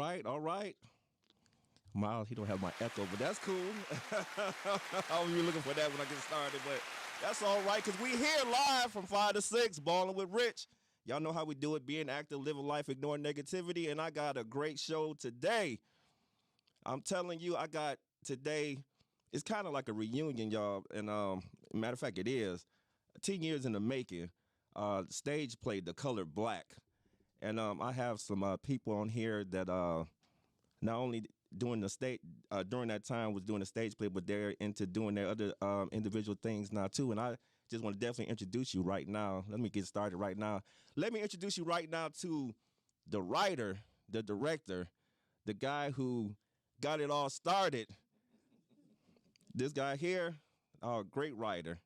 right, all right. Miles, he don't have my echo, but that's cool. I was really looking for that when I get started, but that's all right, because we here live from 5 to 6, balling with RiCH. Y'all know how we do it, being active, living life, ignoring negativity, and I got a great show today. I'm telling you, I got today, it's kind of like a reunion, y'all, and matter of fact, it is. 10 years in the making, stage play The Color Black. And I have some people on here that not only during that time was doing the stage play, but they're into doing their other individual things now too. And I just want to definitely introduce you right now. Let me get started right now. Let me introduce you right now to the writer, the director, the guy who got it all started. This guy here, great writer.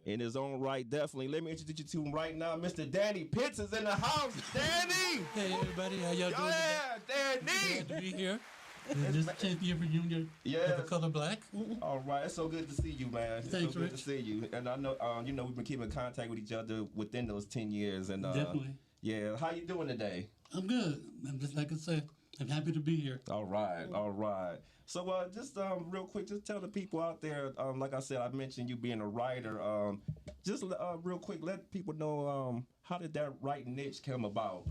In his own right, definitely. Let me introduce you to him right now. Mr. Danny Pitts is in the house. Danny! Hey, everybody. How y'all doing? Yeah, Danny! Glad to be here. This 10th year reunion of The Color Black. All right. It's so good to see you, man. It's Thanks, so good RiCH. to see you. And I know, we've been keeping in contact with each other within those 10 years. And Definitely. Yeah. How you doing today? I'm good. I'm just like I said, I'm happy to be here. All right. So just real quick, just tell the people out there, like I said, I mentioned you being a writer. Just real quick, let people know how did that writing niche come about?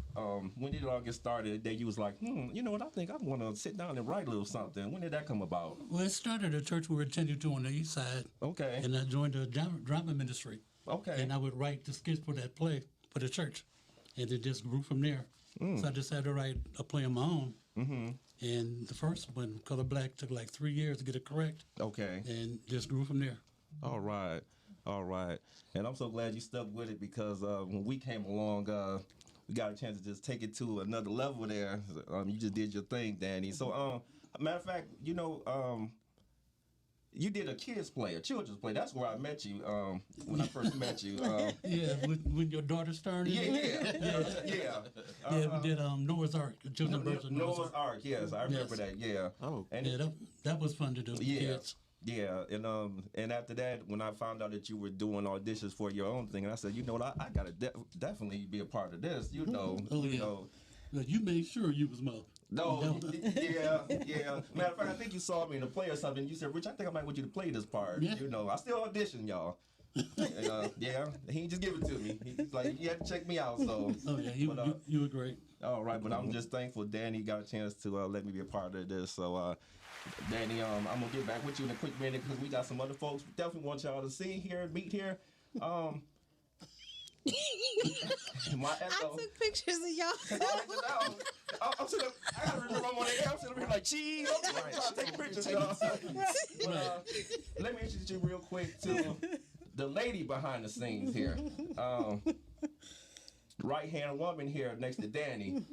When did it all get started? That you was like, you know what, I think I want to sit down and write a little something. When did that come about? Well, it started at a church we were attending to on the east side. Okay. And I joined the drama ministry. Okay. And I would write the skits for that play for the church. And it just grew from there. So I decided to write a play of my own. Mm-hmm. And the first one, Color Black, took like 3 years to get it correct. Okay. And just grew from there. All right. And I'm so glad you stuck with it, because when we came along, we got a chance to just take it to another level there. You just did your thing, Danny. So, matter of fact, you did a children's play. That's where I met you when I first met you. Yeah, when your daughter started. Yeah. We did Noah's Ark, the children's version of Noah's Ark. Yes, I remember that. Yeah. Oh, and yeah, that was fun to do with kids. Yeah, and after that, when I found out that you were doing auditions for your own thing, and I said, you know what, I gotta definitely be a part of this. You know. Well, you made sure you was Mo. No, yeah. Matter of fact, I think you saw me in a play or something. You said, "RiCH, I think I might want you to play this part." Yeah. I still audition, y'all. And, he just give it to me. He's like, you have to check me out. So. Oh yeah, you were great. All right, but I'm just thankful Danny got a chance to let me be a part of this. So, Danny, I'm gonna get back with you in a quick minute, because we got some other folks we definitely want y'all to see here, meet here. My echo. I took pictures of y'all. I gotta remember I'm on the air. I'm sitting up here like, cheese. I'm trying to take pictures, y'all. But, let me introduce you real quick to the lady behind the scenes here. Right-hand woman here next to Danny.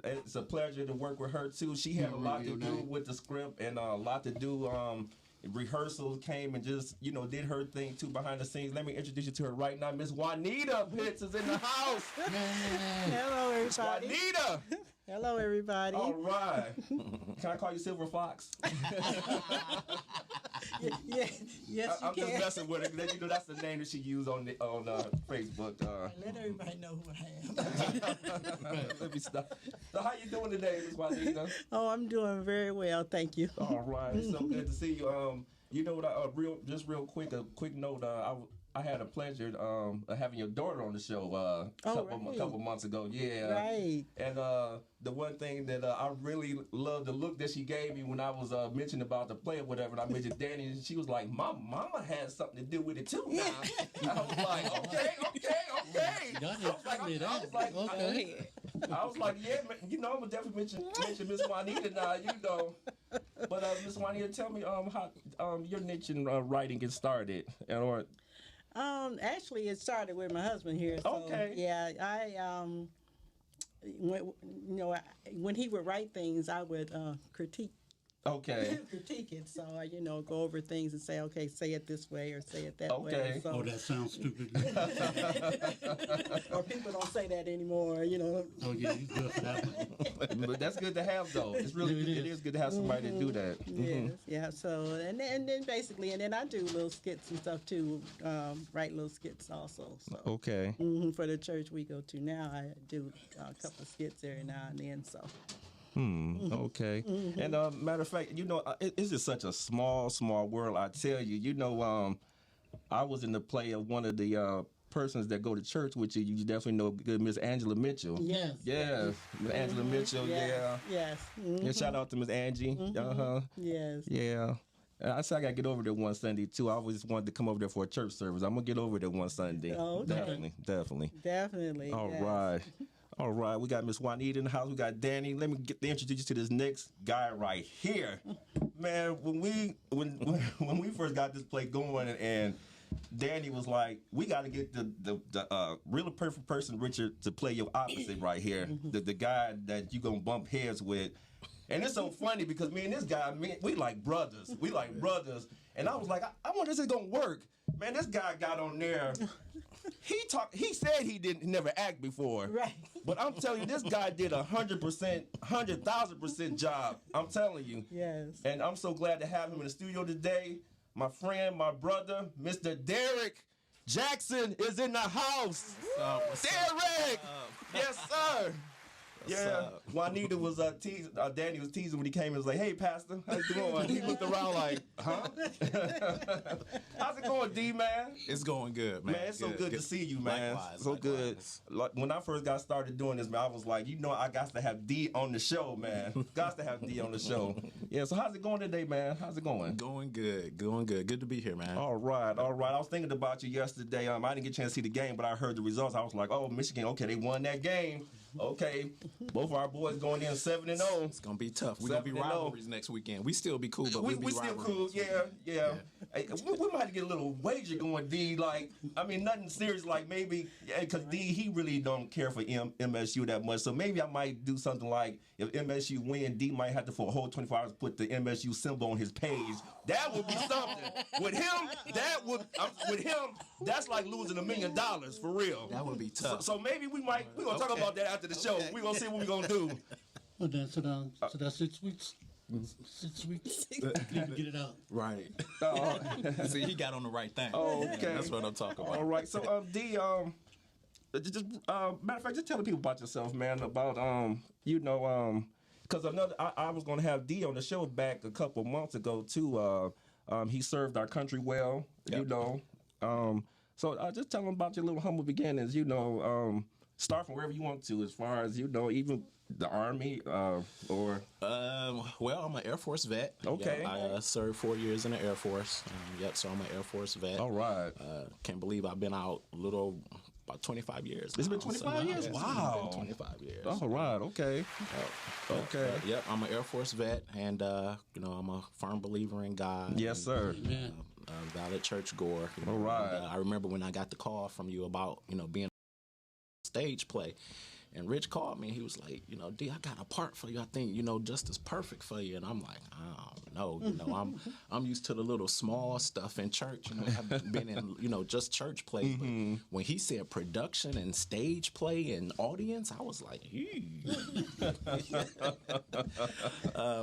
It's a pleasure to work with her too. She had a lot to do with the script, and a lot to do. Rehearsals came and just did her thing too behind the scenes. Let me introduce you to her right now. Miss Juanita Pitts is in the house. Hello, everybody. Juanita. Hello, everybody. All right. Can I call you Silver Fox? Yes, I'm you just can. messing with her. That's the name that she used on Facebook. Let everybody know who I am. Let me stop. So how you doing today, Miss Juanita? Oh, I'm doing very well, thank you. All right. It's so good to see you. You know what? Real quick, a quick note. I had a pleasure of having your daughter on the show a couple months ago. Yeah. Right. And the one thing that I really loved, the look that she gave me when I was mentioning about the play or whatever, and I mentioned Danny, and she was like, my mama had something to do with it too now. I was like, okay. I was like, yeah, man, I'm gonna definitely mention Miss Juanita now, But Miss Juanita, tell me how your niche in writing get started, or. Actually, it started with my husband here. So, okay. Yeah, I when he would write things, I would critique Okay. critique it. So I, go over things and say, okay, say it this way or say it that Okay. way. So, Oh, that sounds stupid. or people don't say that anymore. Oh, yeah, you good for that one. But that's good to have, though. It's really it is good to have somebody to do that. Yes, yeah. So and then basically, and then I do little skits and stuff too. Write little skits also. So Okay. for the church we go to now, I do a couple of skits every now and then. So Okay. And matter of fact, it's just such a small world. I tell you, I was in the play of one of the persons that go to church with you. You definitely know good Miss Angela Mitchell. yes, Yeah, Miss Angela Mitchell. Yeah. yes, Yeah. Shout out to Miss Angie. yes. Yeah. I said I gotta get over there one Sunday too. I always wanted to come over there for a church service. I'm gonna get over there one Sunday. Oh, okay. Definitely. All yes. right. All right, we got Miss Juanita in the house. We got Danny. Let me introduce you to this next guy right here. Man, when we first got this play going, and Danny was like, "We got to get the really perfect person, Richard, to play your opposite right here. The guy that you gonna bump heads with." And it's so funny because me and this guy, we like brothers. We like brothers. And I was like, I wonder if this is gonna work. Man, this guy got on there. He said he never act before. Right. But I'm telling you, this guy did 100%, 100,000% job. I'm telling you. Yes. And I'm so glad to have him in the studio today. My friend, my brother, Mr. Derrick Jackson is in the house. Derrick! Yes, sir. Yeah, Juanita was Danny was teasing when he came and was like, "Hey, Pastor, how's it going?" He looked around like, "Huh?" How's it going, D, man? It's going good, man. Man, it's so good to see you, man. Likewise, So good. likewise. Like, when I first got started doing this, man, I was like, I got to have D on the show, man. Got to have D on the show. Yeah, so how's it going today, man? How's it going? Going good. Good to be here, man. All right. I was thinking about you yesterday. I didn't get a chance to see the game, but I heard the results. I was like, oh, Michigan, okay, they won that game. Okay, both of our boys going in 7-0. It's gonna be tough. We're gonna be 7-0. rivalries next weekend. We still be cool, but we'll be we still cool. rivalries. Yeah. Hey, we might have to get a little wager going, D. Like, I mean, nothing serious. Like maybe, because D, he really don't care for MSU that much. So maybe I might do something like, if MSU win, D might have to for a whole 24 hours put the MSU symbol on his page. That would be something. With him, that's like losing $1 million for real. That would be tough. So maybe we're gonna talk about that after the show. We're gonna see what we're gonna do. Well, then, so that's 6 weeks. 6 weeks. You can get it out. Right. See, he got on the right thing. Oh, okay. That's what I'm talking about. All right. So, D, just matter of fact, just tell the people about yourself, man. About because I was gonna have D on the show back a couple months ago too. He served our country well, Yep. So just tell him about your little humble beginnings. Start from wherever you want to, as far as even the Army or. Well, I'm an Air Force vet. Okay. Yeah, I served 4 years in the Air Force. So I'm an Air Force vet. All right. Can't believe I've been out about 25 years. It's been now. 25 years? It's Wow. been 25 years. All right. Okay. Okay. Yep, I'm an Air Force vet, and I'm a firm believer in God. Yes, sir. Yeah. Valid church goer. All right. And, I remember when I got the call from you about being stage play. And RiCH called me and he was like, D, I got a part for you. I think, just as perfect for you. And I'm like, I don't know. I'm used to the little small stuff in church. I've been in, just church plays. But when he said production and stage play and audience, I was like,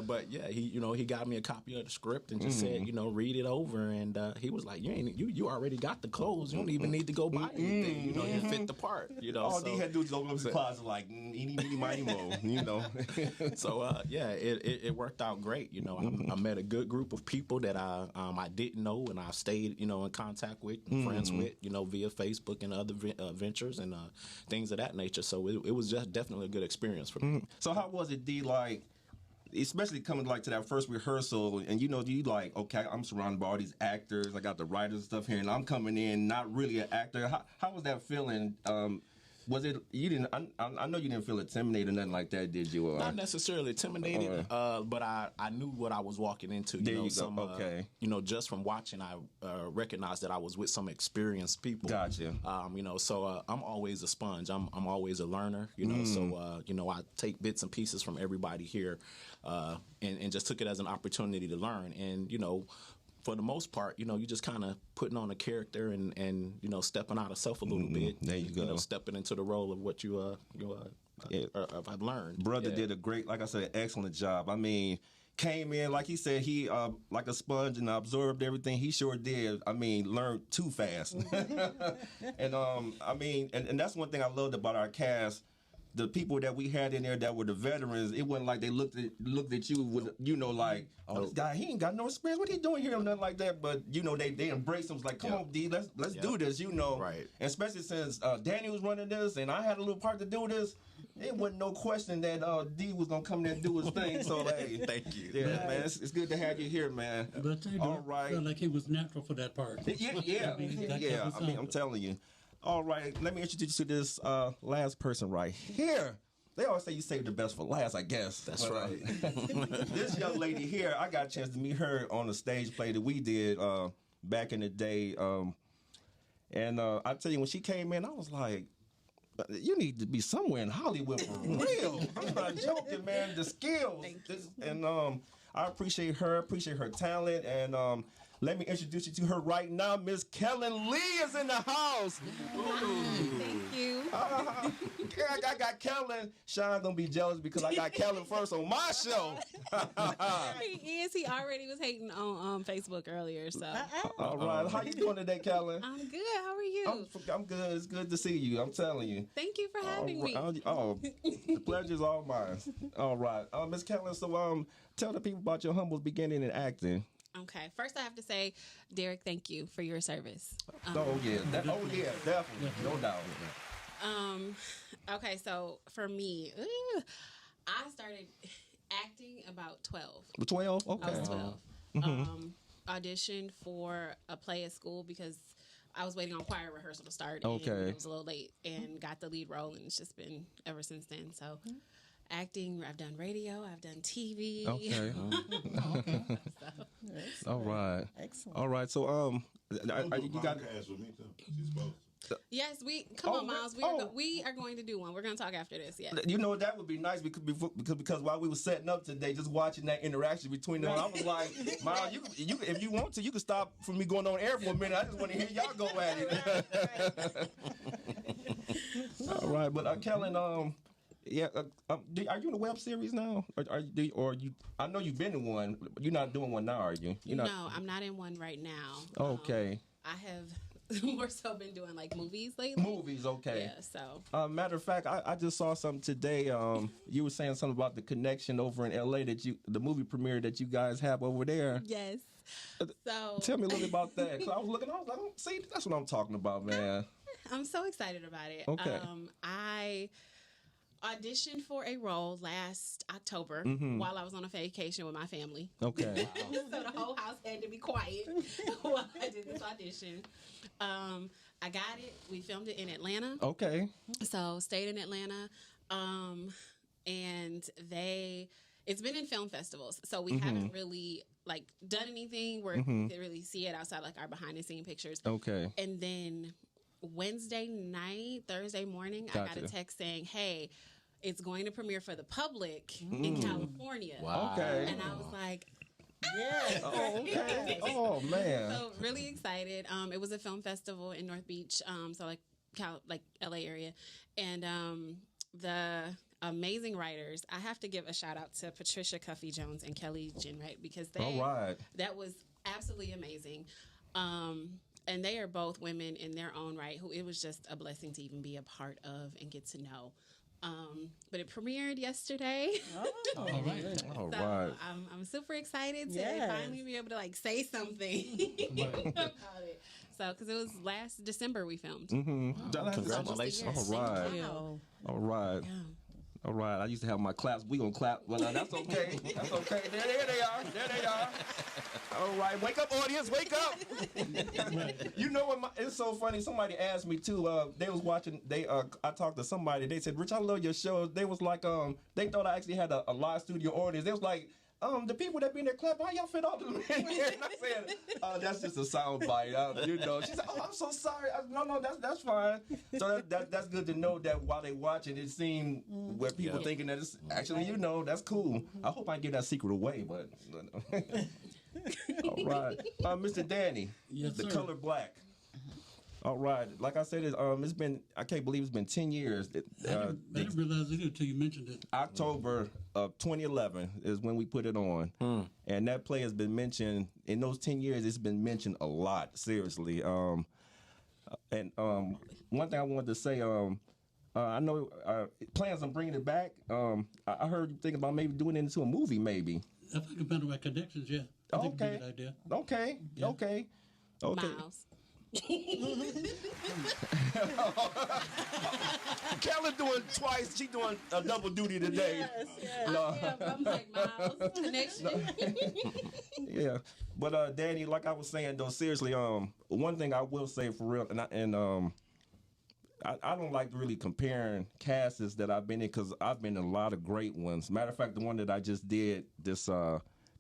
but yeah, he got me a copy of the script and just said, read it over. And he was like, you already got the clothes. You don't even need to go buy anything. You fit the part. All D had to do was open up his closet like, eeny, meeny, miny, mo, So, it worked out great. I met a good group of people that I didn't know and I stayed, in contact with, friends with, via Facebook and other ventures and things of that nature. So it was just definitely a good experience for me. So how was it, D, like, especially coming to that first rehearsal and you like, okay, I'm surrounded by all these actors, I got the writers and stuff here and I'm coming in not really an actor. How was that feeling Was it you didn't? I know you didn't feel intimidated or nothing like that, did you? Not necessarily intimidated, but I knew what I was walking into. There you go. Okay. Just from watching, I recognized that I was with some experienced people. Gotcha. So I'm always a sponge. I'm always a learner. So I take bits and pieces from everybody here, and just took it as an opportunity to learn. And for the most part, you just kind of putting on a character and stepping out of self a little bit. There you go. Stepping into the role of what I've learned. Brother did a great, like I said, excellent job. I mean, came in, like he said, he like a sponge and absorbed everything. He sure did. I mean, learned too fast. And and that's one thing I loved about our cast. The people that we had in there that were the veterans, it wasn't like they looked at you with, like, oh, this guy, he ain't got no experience. What he doing here? Or nothing like that. But, they embraced him. It was like, come on, D, let's do this, Right. And especially since Danny was running this and I had a little part to do this, it wasn't no question that D was going to come there and do his thing. So, hey. Thank you. Yeah, man, it's good to have you here, man. But I All right. felt like he was natural for that part. Yeah. I'm telling you. All right, let me introduce you to this last person right here. They always say you save the best for last, I guess. That's right. This young lady here, I got a chance to meet her on the stage play that we did back in the day. And I tell you, when she came in, I was like, you need to be somewhere in Hollywood for real. I'm not joking, man. The skills. And I appreciate her talent. And let me introduce you to her right now. Miss Kellen Lee is in the house. Thank you. I got Kellen. Sean gonna be jealous because I got Kellen first on my show. He is. He already was hating on Facebook earlier. So. All right. How you doing today, Kellen? I'm good. How are you? I'm good. It's good to see you. I'm telling you. Thank you for having me. The pleasure's all mine. All right. Miss Kellen, so tell the people about your humble beginning in acting. Okay. First, I have to say, Derrick, thank you for your service. Definitely. No doubt. Okay, so for me, I started acting about 12. 12? Okay. I was 12. Auditioned for a play at school because I was waiting on choir rehearsal to start. Okay. And it was a little late and got the lead role, and it's just been ever since then. So acting, I've done radio, I've done TV. Okay. So. All right. Excellent. All right. So you got podcast with me too. She's supposed to. Yes, come on, Miles. We are going to do one. We're going to talk after this. Yeah. You know, that would be nice because while we were setting up today, just watching that interaction between them, I was like, Miles, you if you want to, you can stop from me going on air for a minute. I just want to hear y'all go at it. All right, but Kellen, are you in a web series now? Or you? I know you've been in one. But you're not doing one now, are you? No, I'm not in one right now. Okay. I have more so been doing like movies lately. Movies, okay. Yeah, so. Matter of fact, I just saw something today. You were saying something about the connection over in L.A. the movie premiere that you guys have over there. Yes. So. Tell me a little bit about that. 'Cause I was looking, I was like, see, that's what I'm talking about, man. I'm so excited about it. Okay. I auditioned for a role last October while I was on a vacation with my family. Okay. So the whole house had to be quiet while I did this audition. I got it. We filmed it in Atlanta. Okay. So stayed in Atlanta. And it's been in film festivals. So we haven't really like done anything where you can really see it outside like our behind the scene pictures. Okay. And then Wednesday night, Thursday morning, I got a text saying, hey, it's going to premiere for the public in California. Wow. Okay. And I was like, Yes. Oh, okay. Oh, man. so really excited. It was a film festival in North Beach, so like LA area. And the amazing writers, I have to give a shout out to Patricia Cuffy Jones and Kelly Jenwright because that was absolutely amazing. And they are both women in their own right who it was just a blessing to even be a part of and get to know. But it premiered yesterday. All right. All So right. I'm super excited to Yes. finally be able to like say something about it. So, because it was last December we filmed. Congratulations. Almost a year. All right. Thank you. Oh, All right. Yeah. All right, I used to have my claps. We gonna clap. Well, that's okay. That's okay. There they are. There they are. All right, wake up, audience. Wake up. You know what? It's so funny. Somebody asked me too. They was watching. I talked to somebody. They said, "Rich, I love your show." They was like, they thought I actually had a live studio audience. They was like, the people that be in there clapping, how y'all fit all of them in here? And I said, that's just a sound bite. You know. She said, oh, I'm so sorry. No, that's fine. So that's good to know that while they watching, it seemed where people thinking that it's actually, you know, that's cool. I hope I can give that secret away, but. All right. Mr. Danny, Yes, the sir. color black. All right. Like I said, it's been, I can't believe it's been 10 years. I didn't realize it until you mentioned it. October of 2011 is when we put it on. And that play has been mentioned, in those 10 years, it's been mentioned a lot, seriously. And one thing I wanted to say, I know plans on bringing it back. I heard you thinking about maybe doing it into a movie, maybe. If I can find the right connections, yeah. I think it'd be a good idea. Okay. Yeah. Okay. Miles. Kellen doing twice. She doing a double duty today. Yes. No. I'm like Miles. Connection. Yeah, but Danny, like I was saying though, seriously, one thing I will say for real, I don't like really comparing casts that I've been in because I've been in a lot of great ones. Matter of fact, the one that I just did this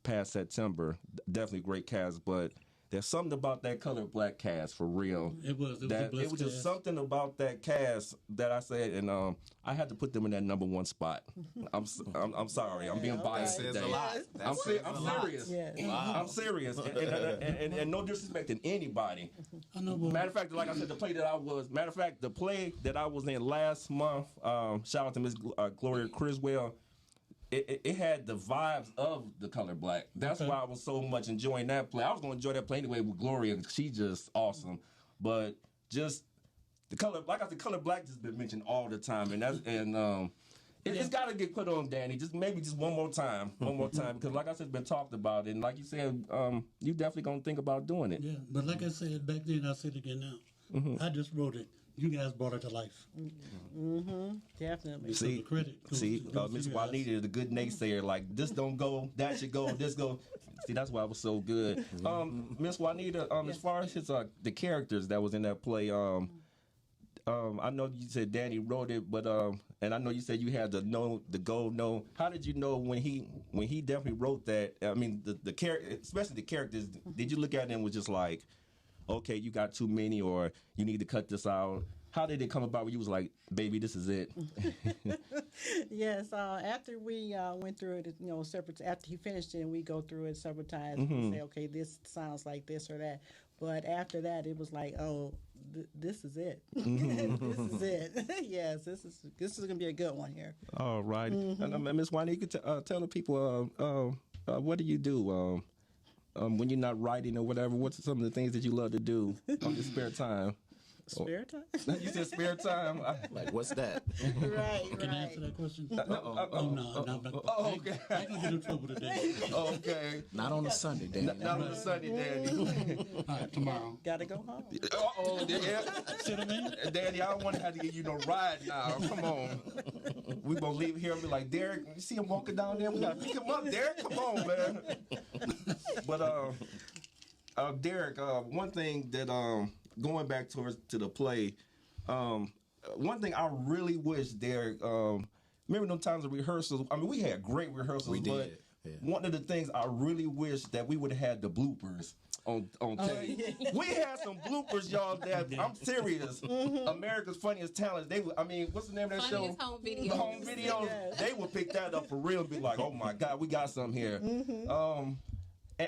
past September, definitely great cast, but there's something about that color black cast for real. It was a That blessed it was just cast. something about that cast that I said, and I had to put them in that number one spot. I'm sorry, I'm being biased Says today. a lot. I'm serious. Yes. I'm serious, and no disrespect to anybody. I know, but Matter of fact, like I said, the play that I was in last month, shout out to Miss Gloria Criswell, it had the vibes of the color black. That's why I was so much enjoying that play. I was going to enjoy that play anyway with Gloria. She's just awesome. But just the color, like I said, color black just been mentioned all the time. It's got to get put on, Danny. Just maybe just one more time. Because like I said, it's been talked about. And like you said, you definitely going to think about doing it. yeah, but like I said back then, I said it again now. I just wrote it. You guys brought it to life. Definitely. So the credit goes Miss to you guys. Juanita is a good naysayer. Like, this don't go, that should go, this go. See, that's why it was so good. Miss Juanita, as far as the characters that was in that play, I know you said Danny wrote it, but and I know you said you had the goal know. How did you know when he definitely wrote that? I mean, the character, especially the characters. Did you look at them and was just like, okay, you got too many, or you need to cut this out? How did it come about where you was like, baby, this is it? Yes, after we went through it, separate. After he finished it, and we go through it several times. We say, okay, this sounds like this or that. But after that, it was like, oh, this is it. This is it. Yes, this is gonna be a good one here. All right. And Ms. Juanita, you could tell the people, what do you do when you're not writing or whatever? What's some of the things that you love to do on your spare time? Spare time. You said spare time. Like, what's that? Right. Can I answer that question? No. I ain't gonna get in trouble today. Okay. Not on a Sunday, Danny. Not on a Sunday, Danny. All right, tomorrow. Gotta go home. Uh-oh, yeah. See what I mean? Danny, I don't want to have to give you no ride now. Come on. We gonna leave here and be like, Derrick, you see him walking down there? We gotta pick him up, Derrick. Come on, man. But Derrick, one thing that going back to the play, one thing I really wish, Derrick, remember those times of rehearsals? I mean, we had great rehearsals. We did. But Yeah. one of the things I really wish that we would have had the bloopers on tape. We had some bloopers, y'all, that I'm serious. America's Funniest Talent. What's the name of that show? Funniest home videos. Home videos. Yes. They would pick that up for real and be like, oh my God, we got something here.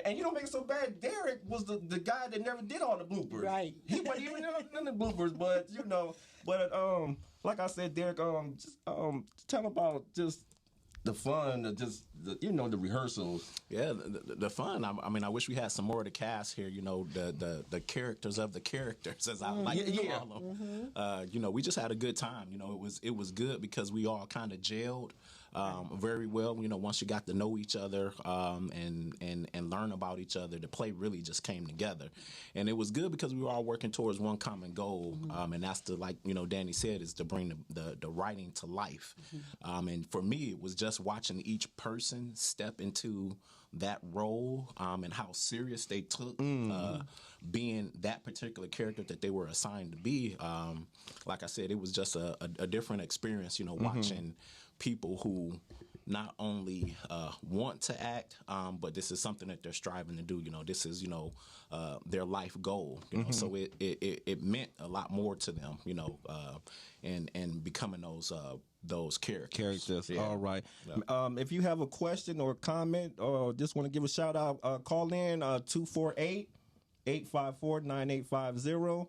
And you don't make it so bad. Derrick was the guy that never did all the bloopers. Right. He wasn't even in the bloopers, but like I said, Derrick, just tell about just the fun, the rehearsals. Yeah, the fun. I mean, I wish we had some more of the cast here. The characters of the characters, as I like to call them. We just had a good time. It was good because we all kind of gelled. very well. You know, once you got to know each other and learn about each other, the play really just came together, and it was good because we were all working towards one common goal, and that's to, like Danny said, is to bring the writing to life. And for me, it was just watching each person step into that role and how serious they took being that particular character that they were assigned to be. Like I said, it was just a different experience, watching people who not only want to act, but this is something that they're striving to do. This is, their life goal. So it meant a lot more to them, and becoming those characters. Yeah. All right. Yeah. If you have a question or comment or just want to give a shout out, call in 248-854-9850.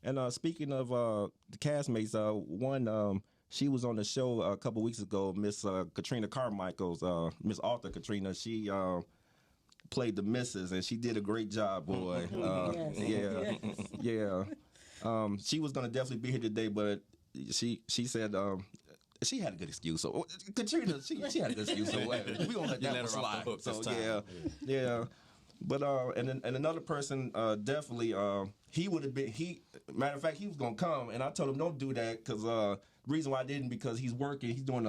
And speaking of the castmates, one she was on the show a couple weeks ago, Miss Katrina Carmichael's Miss Arthur Katrina. She played the missus, and she did a great job, boy. Yeah. She was gonna definitely be here today, but she said she had a good excuse. So Katrina, she had a good excuse. So we gonna let that one slide. So yeah. But and another person definitely he would have been. Matter of fact, he was gonna come, and I told him don't do that because reason why I didn't, because he's working. He's doing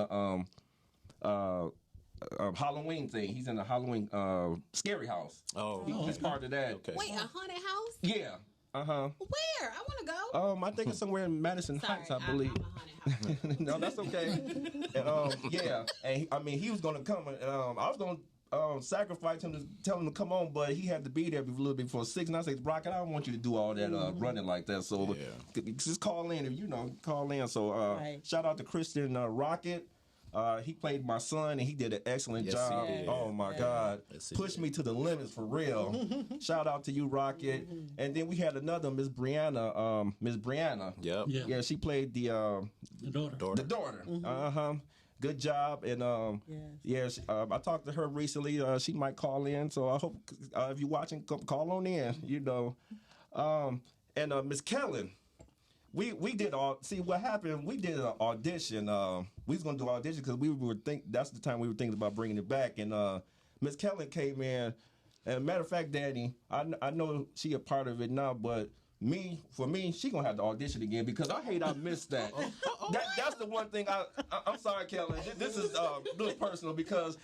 a Halloween thing. He's in the Halloween scary house. He's part of that. Okay. Wait, a haunted house? Yeah. Where? I want to go. I think it's somewhere in Madison Heights, I believe. I'm a haunted house. No, that's okay. And and he was gonna come, and I was gonna sacrifice him to tell him to come on, but he had to be there a little bit before 6. And I said, Brock, I don't want you to do all that running like that. So just call in if call in. So shout out to Christian Rocket. He played my son, and he did an excellent job. Oh my God, pushed me to the limits for real. Shout out to you, Rocket. And then we had another Miss Brianna. Yep. Yeah, she played the daughter. The daughter. Good job. And I talked to her recently. She might call in, so I hope if you're watching, call on in. And Miss Kellen. We did what happened. We did an audition. We was gonna do an audition because that's the time we were thinking about bringing it back. And Miss Kellen came in. And matter of fact, Danny, I know she a part of it now, but for me, she gonna have to audition again because I missed that. That's the one thing I'm sorry, Kellen. This is a little personal because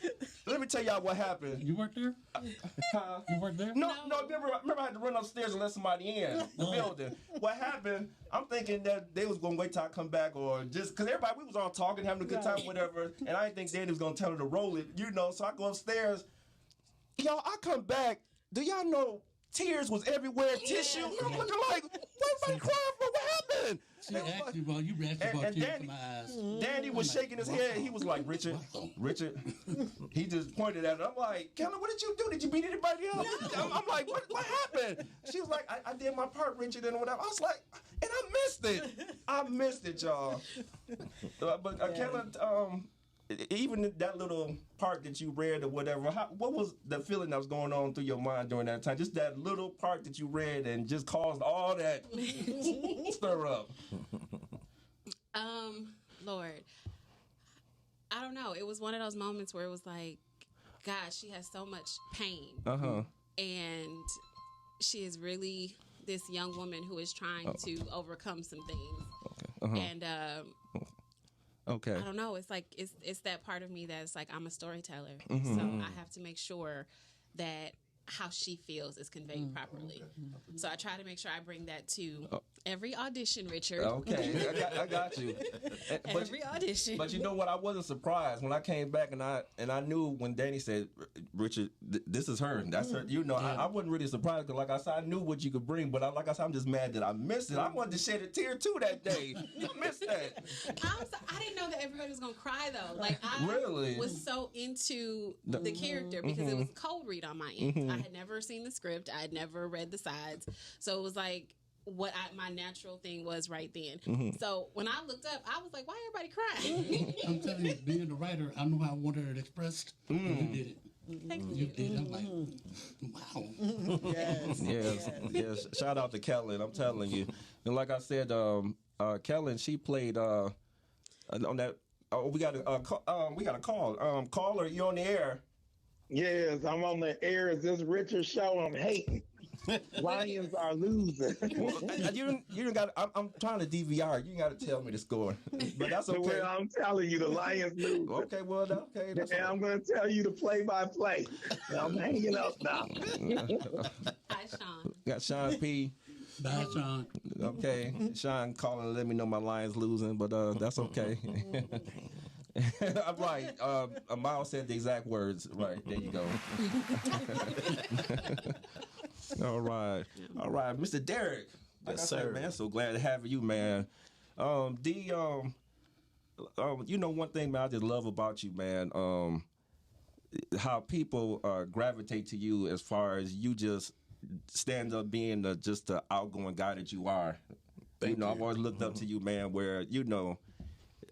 let me tell y'all what happened. You worked there? You worked there? No. Remember I had to run upstairs and let somebody in the building. What happened? I'm thinking that they was gonna wait till I come back, or just because we was all talking, having a good time, whatever. And I didn't think Danny was gonna tell her to roll it, So I go upstairs. Y'all, I come back. Do y'all know? Tears was everywhere, tissue. I'm looking like, what am I crying for? What happened? She asked you about tears in my eyes. Danny was shaking his head. He was like, Richard. He just pointed at it. I'm like, Kellen, what did you do? Did you beat anybody up? No. I'm like, what happened? She was like, I did my part, Richard, and whatever. I was like, and I missed it, y'all. But Kellen, even that little part that you read or whatever, what was the feeling that was going on through your mind during that time? Just that little part that you read and just caused all that stir up. Lord, I don't know. It was one of those moments where it was like, God, she has so much pain. And she is really this young woman who is trying to overcome some things. And okay. I don't know. It's like it's that part of me that's like I'm a storyteller, so I have to make sure that how she feels is conveyed properly. So I try to make sure I bring that to every audition, Richard. Okay, I got you. Every audition. But you know what? I wasn't surprised when I came back and I knew when Danny said, Richard, this is her. That's her. I wasn't really surprised because, like I said, I knew what you could bring. But like I said, I'm just mad that I missed it. I wanted to shed a tear too that day. I missed that. I didn't know that everybody was gonna cry though. Like I really was so into the character because it was a cold read on my end. I had never seen the script. I had never read the sides. So it was like my natural thing was right then. So when I looked up, I was like, why everybody crying? I'm telling you, being a writer, I know how I wanted it expressed. You did it. You did it. I'm like, wow. Yes. Shout out to Kellen. I'm telling you. And like I said, Kellen, she played on that Oh, we got a call. Caller, you on the air? Yes, I'm on the air. Is this Richard show? I'm hating. Lions are losing. You didn't got. I'm trying to DVR. You got to tell me the score, but that's okay. Well, I'm telling you, the Lions lose. Okay, well, okay. That's And I'm going to tell you the play-by-play. I'm hanging up now. Hi, Sean. Got Sean P. Bye, Sean. Okay, Sean calling to let me know my Lions losing, but that's okay. I'm right. Miles said the exact words. Right, there you go. All right, Mr. Derrick. Like Yes, I said, sir. man, so glad to have you, man. D, you know, one thing, man, I just love about you, man. How people gravitate to you as far as you just stand up being just the outgoing guy that you are. Thank you. I've always looked up to you, man. Where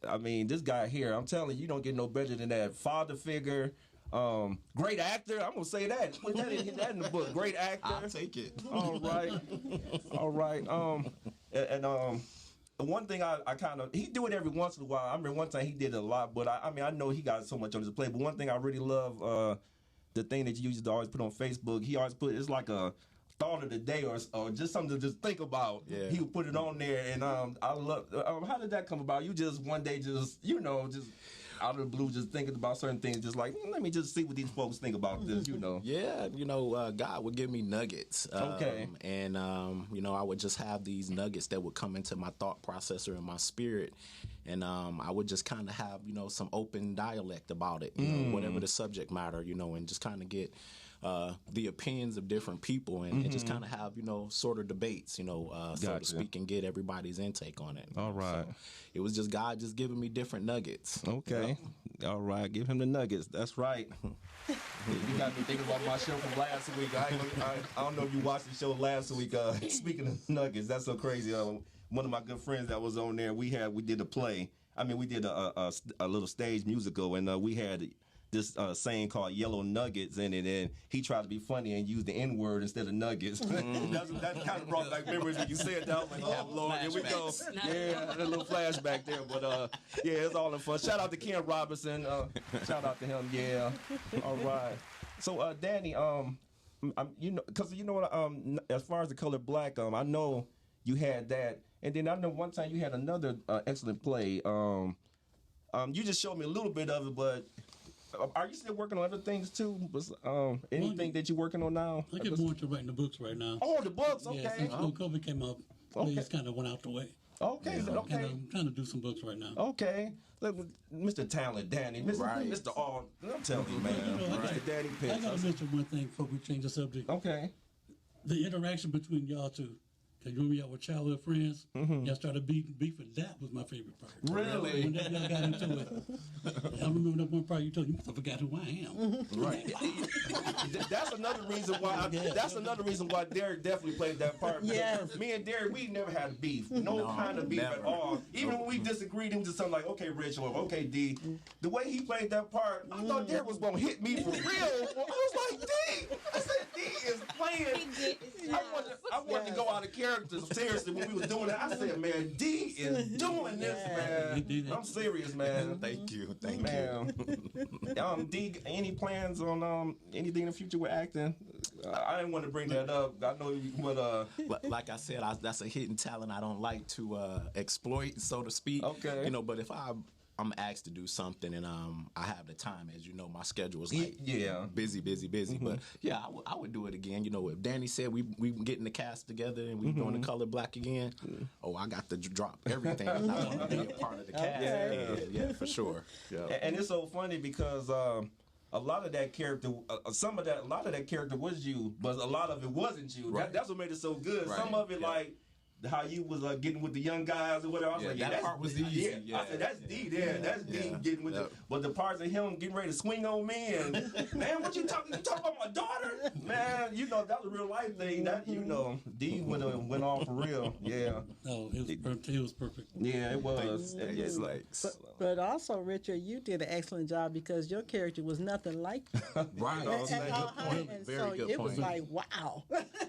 I mean, this guy here, I'm telling you, you don't get no better than that. Father figure, great actor. I'm gonna say that. Put that in the book. Great actor. I'll take it. All right. One thing I kind of, he do it every once in a while. I remember one time he did it a lot, but I mean, I know he got so much on his plate. But one thing I really love, the thing that you used to always put on Facebook, he always put, it's like a thought of the day or just something to just think about. Yeah. He would put it on there, and I love. How did that come about? You just one day just out of the blue just thinking about certain things, just like let me just see what these folks think about this. Yeah, God would give me nuggets. Okay. And, I would just have these nuggets that would come into my thought processor and my spirit. And I would just kind of have, some open dialect about it, whatever the subject matter, and just kind of get the opinions of different people and just kind of have, sort of debates, so Gotcha. to speak, and get everybody's intake on it. All right. So it was just God just giving me different nuggets. Okay. All right. Give him the nuggets. That's right. You got me thinking about my show from last week. I don't know if you watched the show last week. Speaking of nuggets, that's so crazy. One of my good friends that was on there, we did a play. I mean, we did a little stage musical, and we had this saying called Yellow Nuggets in it, and he tried to be funny and use the N-word instead of nuggets. that kind of brought back memories when you said that. I was like, oh, Lord, here we go. Yeah, a little flashback there, but yeah, it's all in fun. Shout out to Ken Robinson. Shout out to him, yeah. All right. So, Danny, because you know what, as far as The Color Black, I know you had that, and then I know one time you had another excellent play. You just showed me a little bit of it, but are you still working on other things too? Anything that you're working on now? I get more into writing the books right now. Oh, the books, okay. Yeah, since COVID came up, plays kind of went out the way. Okay, And okay. I'm trying to do some books right now. Okay. Look, Mr. Talent, Danny. Mr. All, I'm telling you, man. Mr. Danny I Pitts. got to mention one thing before we change the subject. Okay. The interaction between y'all two. Cause you remember y'all were childhood friends. Y'all started beefing. That was my favorite part. Really? When y'all got into it. I remember that one part you told me, I forgot who I am. Right. That's another reason why. That's another reason why Derrick definitely played that part. Yes. Me and Derrick, we never had beef. No kind of beef at all. Even when we disagreed, it was just something like, okay, Rich, or okay, D. The way he played that part, I thought Derrick was gonna hit me for real. I was like, D. I said, D is playing. I wanted to go out of character. Seriously, when we was doing that, I said, man, D is doing this, man. I'm serious, man. Thank you. Thank Man, D, any plans on anything in the future with acting? I didn't want to bring that up. I know you would. Like I said, that's a hidden talent I don't like to exploit, so to speak. Okay. But if I'm asked to do something and I have the time, as you know, my schedule is like busy. But yeah, I would do it again. If Danny said we getting the cast together and we doing The Color Black again, I got to drop everything. I want to be a part of the cast. Yeah, for sure. Yeah. And it's so funny because a lot of that character, a lot of that character was you, but a lot of it wasn't you. Right. That's what made it so good. Right. Some of it, like how you was getting with the young guys or whatever. I was like, that that's part was easy. Yeah. I said, that's D there. That's D getting with it. But the parts of him getting ready to swing on me and, man, what you talking about my daughter? Man, that was a real life thing. That, D went off for real. Yeah. No, it was perfect. Yeah, it was. It's like, But also, Richard, you did an excellent job because your character was nothing like you. right. And Very so good it point. was like, wow.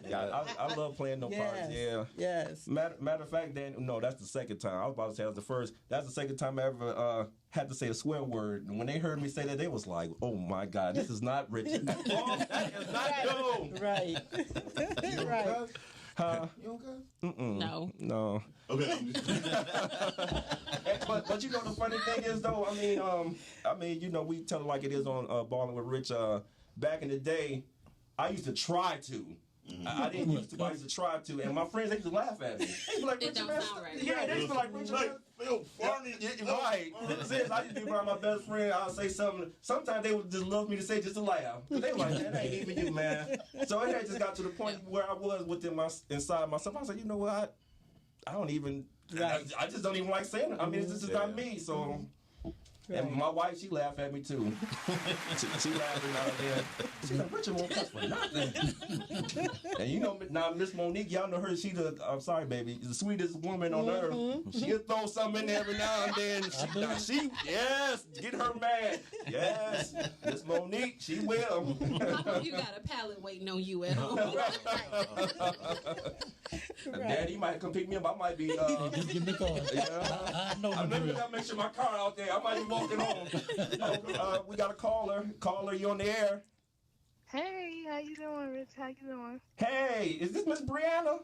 Yeah, I love playing no parts. Yeah. Yes. Yes. Matter of fact, Dan, no, that's the second time. I was about to say that was the first. That's the second time I ever had to say a swear word. And when they heard me say that, they was like, "Oh my God, this is not Richard. Oh, that is not you." Right. Right. Huh? You don't cuss? No. No. Okay. But you know the funny thing is though, I mean, you know, we tell it like it is on Balling with Rich. Back in the day, I used to try to. I didn't used to. I used to try to, and my friends they used to laugh at me. They be like, It Richard, don't man, sound right. yeah, they used to be like, Richard, Like, feel funny. right. Since I used to be around my best friend, I'll say something. Sometimes they would just love me to say just to laugh. They were like, man, that ain't even you, man. So it had just got to the point where I was inside myself. I said, you know what? I don't even. I just don't even like saying it. I mean, this is not me. So. And my wife, she laughed at me too. she laughing out there. She like, Richard won't cuss for nothing. And you know, now Miss Monique, y'all know her. I'm sorry, baby, the sweetest woman on earth. She'll throw something in there every now and then. Yes, get her mad. Yes, Miss Monique, she will. You got a pallet waiting on you at home. Daddy might come pick me up. I might be. Just give me a call. I know I'm the never drill. gonna make sure my car out there. I might be walking home. We got a caller. Caller, you on the air? Hey, how you doing, Rich? How you doing? Hey, is this Miss Brianna?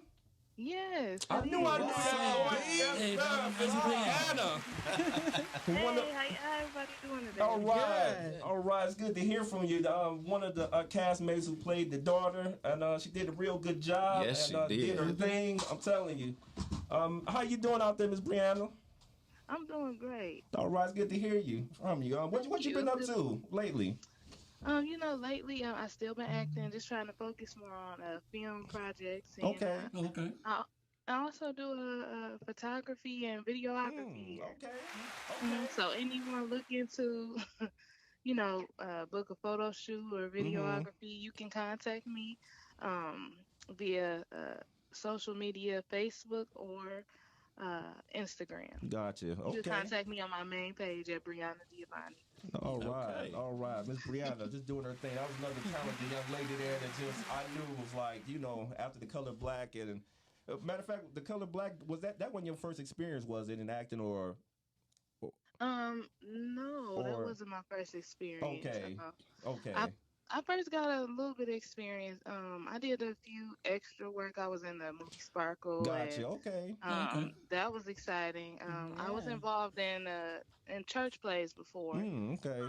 Yes. I knew I knew that. Yes, Hey, sir, Miss Brianna. Hey, how everybody doing today? All right, Good. all right. It's good to hear from you. One of the castmates who played the daughter, and she did a real good job. Yes, and, she did. her thing. I'm telling you. How you doing out there, Miss Brianna? I'm doing great. All right, it's good to hear you from you. What you been up to lately? You know, lately I still been acting, just trying to focus more on film projects. And, Okay. Okay. I also do photography and videography. Okay. So anyone looking to, you know, book a photo shoot or videography, you can contact me via social media, Facebook or Instagram. Gotcha. You Okay. can contact me on my main page at Brianna Giovanni. All right, Okay. all right. Miss Brianna just doing her thing. That was another talented young lady there that just I knew was like, you know, after The Color Black and matter of fact, The Color Black was that when your first experience was it in acting or No, that Or- wasn't my first experience. okay. Okay. I first got a little bit of experience. I did a few extra work. I was in the movie Sparkle. Gotcha. And, Okay. Okay. that was exciting. I was involved in church plays before. Okay.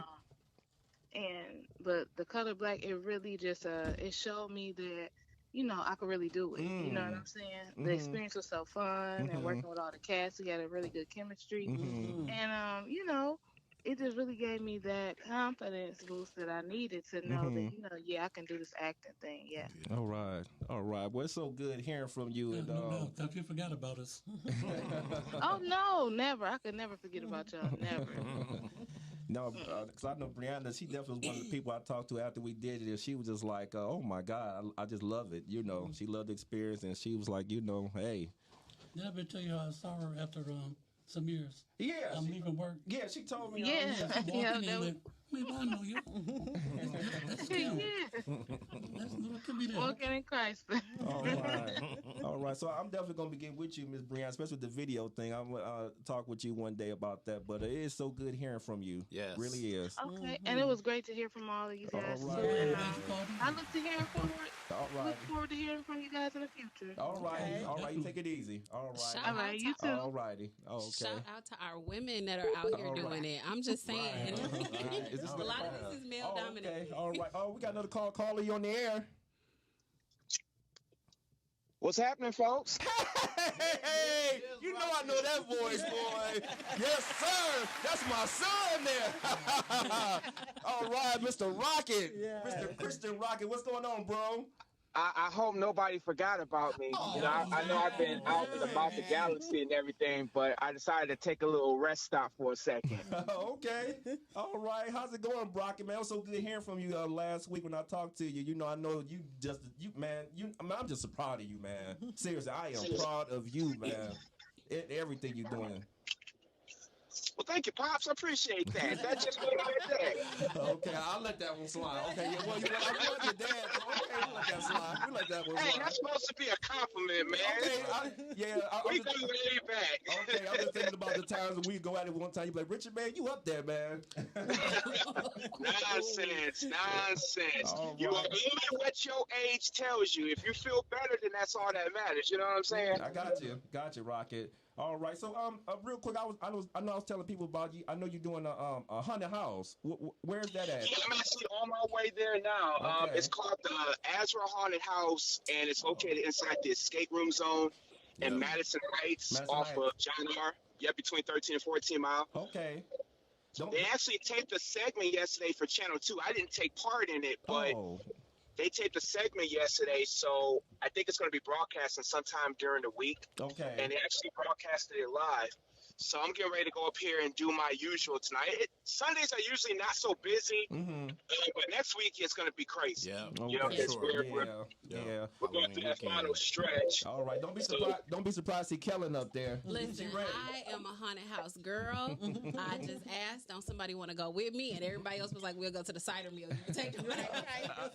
But The Color Black, it really just it showed me that, you know, I could really do it. You know what I'm saying? The experience was so fun and working with all the cast, we had a really good chemistry. And you know, it just really gave me that confidence boost that I needed to know that, you know, yeah, I can do this acting thing. Yeah. All right. All right. Well, it's so good hearing from you. And No, thought you forgot about us. Oh no, never. I could never forget about y'all. Never. No, because I know Brianna, she definitely was one of the people I talked to after we did it. And she was just like, oh my God, I just love it. You know, she loved the experience. And she was like, you know, hey. Yeah, I tell you how I saw her after some years. Yeah. I'm leaving work. Yeah, she told me. Yeah. Walking Yeah, in that was- like, wait, I know you. That's Kim. Yeah. That's little Kimmy there. Walking in Christ. All right. All right. So I'm definitely going to be getting with you, Miss Brianna, especially with the video thing. I'm going to talk with you one day about that. But it is so good hearing from you. Yes. It really is. Okay. And it was great to hear from all of you guys. All too. right. And, Thanks, Claudia. I look to hearing forward. All right. Look forward to hearing from you guys in the future. All right. Okay. All right. You take it easy. All right. Shout All right, you too. All righty. Oh, okay. Shout out to our women that are out here All doing right. it. I'm just saying. Right. Is this A lot of this is male dominated. Okay. All right. Oh, we got another call. Caller, you on the air? What's happening, folks? Hey, you know I know that voice, boy. Yes, sir. That's my son there. All right, Mr. Rocket. Yeah. Mr. Christian Rocket. What's going on, bro? I hope nobody forgot about me. You know, I know I've been out and about the galaxy and everything, but I decided to take a little rest stop for a second. Okay. All right. How's it going, Rocket, man? It was so good hearing from you last week when I talked to you. You know, I know man, I'm just so proud of you, man. Seriously, I am proud of you, man. Everything you're doing. Well, thank you, Pops. I appreciate that. That just made my day. Okay, I'll let that one slide. Okay, yeah, well, I love your dad, so okay, we'll let that slide. We let that one slide. Hey, that's supposed to be a compliment, man. Okay, We go way back. Okay, I'm just thinking about the times when we go at it one time. You be like, Richard, man, you up there, man. Nonsense. All You are right. only what your age tells you. If you feel better, then that's all that matters. You know what I'm saying? I got you, Rocket. All right, so real quick, I know I was telling people about you. I know you're doing a haunted house. Where's that at? Yeah, I'm actually on my way there now. Okay. It's called the Azure Haunted House, and it's located inside the escape room zone in Madison Heights, off of John R. Yeah, between 13 and 14 Mile. Okay. They actually taped a segment yesterday for Channel 2. I didn't take part in it, but they taped a segment yesterday, so I think it's going to be broadcasting sometime during the week. Okay. And they actually broadcasted it live. So I'm getting ready to go up here and do my usual tonight. Sundays are usually not so busy, but next week it's going to be crazy. Yeah. You know, because we're going through that final stretch. All right, don't be surprised. Don't be surprised to see Kellen up there. Listen, I am a haunted house girl. I just asked, don't somebody want to go with me? And everybody else was like, we'll go to the cider mill. You can take them.